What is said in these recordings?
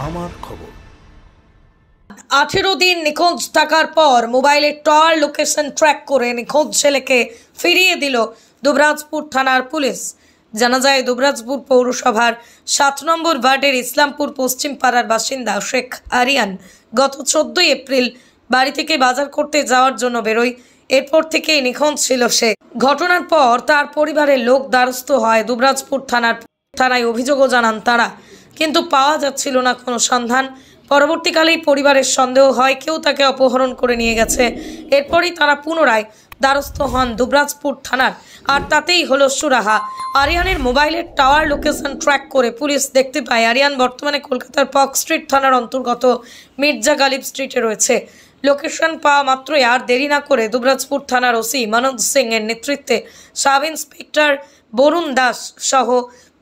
আমার খবর। 18 দিন নিখোঁজ থাকার পর মোবাইলের টাওয়ার লোকেশন ট্র্যাক করে নিখোঁজ ছেলেকে ফিরিয়ে দিল দুবরাজপুর থানার পুলিশ। জানা যায় দুবরাজপুর পৌরসভার 7 নম্বর ওয়ার্ডের ইসলামপুর পশ্চিম পাড়ার বাসিন্দা শেখ আরিয়ান গত 14 এপ্রিল বাড়ি থেকে বাজার করতে যাওয়ার জন্য বেরোয়। এরপর থেকেই নিখোঁজ ছিল সে। ঘটনার পর তার পরিবারের লোক দ্বারস্থ হয় দুবরাজপুর থানায় অভিযোগও জানান তারা, কিন্তু পাওয়া যাচ্ছিল না কোনো সন্ধান। পরবর্তীকালেই পরিবারের সন্দেহ হয় কেউ তাকে অপহরণ করে নিয়ে গেছে। এরপরই তারা পুনরায় দ্বারস্থ হন দুবরাজপুর থানার, আর তাতেই হলো সুরাহা। আরিয়ানের মোবাইলের টাওয়ার লোকেশন ট্র্যাক করে পুলিশ দেখতে পায় আরিয়ান বর্তমানে কলকাতার পার্ক স্ট্রিট থানার অন্তর্গত মির্জা গালিব স্ট্রিটে রয়েছে। লোকেশন পাওয়া মাত্রই আর দেরি না করে দুবরাজপুর থানার ওসি মনোজ সিং এর নেতৃত্বে সাব ইন্সপেক্টর বরুণ দাস সহ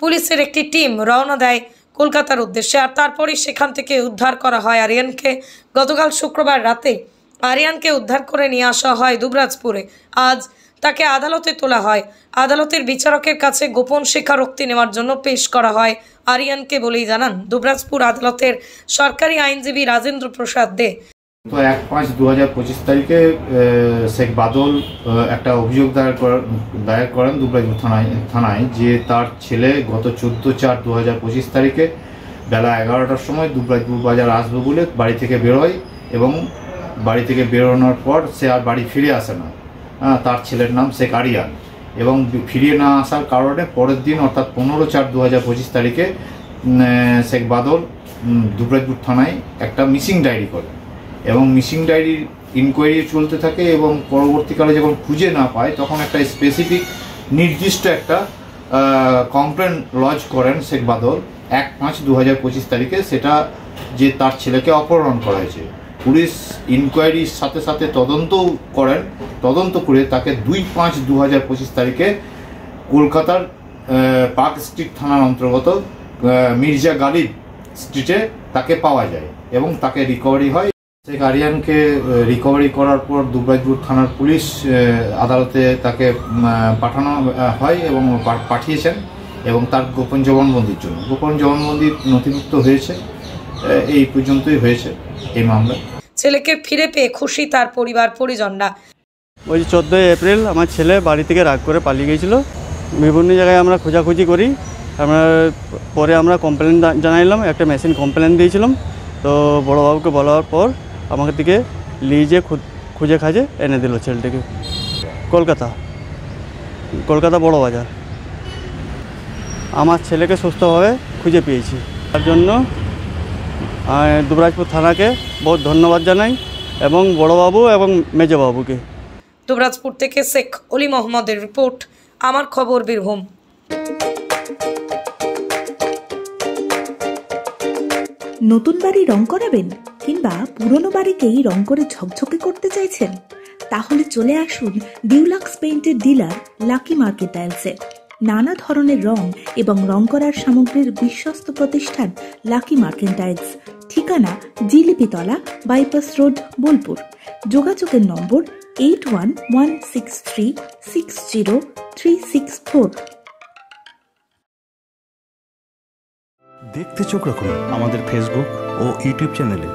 পুলিশের একটি টিম রওনা দেয় কলকাতার উদ্দেশ্যে। আর তারপরই সেখান থেকে উদ্ধার করা হয় আরিয়ানকে। গতকাল শুক্রবার রাতে আরিয়ানকে উদ্ধার করে নিয়ে আসা হয় দুবরাজপুরে। আজ তাকে আদালতে তোলা হয়। আদালতের বিচারকের কাছে গোপন স্বীকারোক্তি নেওয়ার জন্য পেশ করা হয় আরিয়ানকে বলেই জানান দুবরাজপুর আদালতের সরকারি আইনজীবী রাজেন্দ্র প্রসাদ দে। তো 1/5/2025 তারিখে শেখ বাদল একটা অভিযোগ দায়ের করেন দুবরাজপুর থানায় যে তার ছেলে গত 14/4/2025 তারিখে বেলা 11টার সময় দুবরাজপুর বাজার আসবে বলে বাড়ি থেকে বেরোয় এবং বাড়ি থেকে বেরোনোর পর সে আর বাড়ি ফিরে আসে না। তার ছেলের নাম শেখ আরিয়ান, এবং ফিরিয়ে না আসার কারণে পরের দিন অর্থাৎ 15/4/2025 তারিখে শেখ বাদল দুবরাজপুর থানায় একটা মিসিং ডায়েরি করে এবং মিসিং ডায়েরির ইনকোয়ারি চলতে থাকে এবং পরবর্তীকালে যখন খুঁজে না পায় তখন একটা স্পেসিফিক নির্দিষ্ট একটা কমপ্লেন লজ করেন শেখ বাদল 1/5/2025 তারিখে, সেটা যে তার ছেলেকে অপহরণ করা হয়েছে। পুলিশ ইনকোয়ারির সাথে সাথে তদন্ত করে তাকে 2/5/2025 তারিখে কলকাতার পার্ক স্ট্রিট থানার অন্তর্গত মির্জা গালিব স্ট্রিটে তাকে পাওয়া যায় এবং তাকে রিকভারি হয়। শেখ আরিয়ানকে রিকভারি করার পর দুবরাজপুর থানার পুলিশ আদালতে তাকে পাঠানো হয় এবং পাঠিয়েছেন এবং তার গোপন জবানবন্দির জন্য। গোপন জবানবন্দি নথিভুক্ত হয়েছে। এই পর্যন্তই হয়েছে এই মামলায়। ছেলেকে ফিরে পেয়ে খুশি তার পরিবার পরিজনরা। ওই 14 এপ্রিল আমার ছেলে বাড়ি থেকে রাগ করে পালিয়ে গিয়েছিল। বিভিন্ন জায়গায় আমরা খোঁজাখুঁজি করি। পরে আমরা কমপ্লেন জানাইলাম, একটা মেশিন কমপ্লেন দিয়েছিলাম। তো বড়োবাবুকে বলার পর আমাকে থেকে লিজে খুঁজে খাজে এনে দিল ছেলেটিকে। কলকাতা বড় বাজার। আমার ছেলেকে সুস্থভাবে খুঁজে পেয়েছি, তার জন্য দুবরাজপুর থানাকে বহুত ধন্যবাদ জানাই এবং বড়োবাবু এবং মেজবাবুকে। দুবরাজপুর থেকে শেখ অলি মোহাম্মদের রিপোর্ট, আমার খবর বীরভূম। নতুন বাড়ি রং করাবেন কিংবা পুরনো বাড়িকেই রং করে ঝকঝকে করতে চাইছেন? তাহলে চলে আসুন ডিউলাক্স পেইন্টের ডিলার লাকি মার্কেন্টাইলসে। নানা ধরনের রং এবং রং করার সামগ্রীর বিশ্বস্ত প্রতিষ্ঠান লাকি মার্কেন্টাইলস। ঠিকানা জিলিপিতলা, বাইপাস রোড, বোলপুর। যোগাযোগের নম্বর 8116360364। দেখতে চোখ রাখুন আমাদের ফেসবুক ও ইউটিউব চ্যানেলে।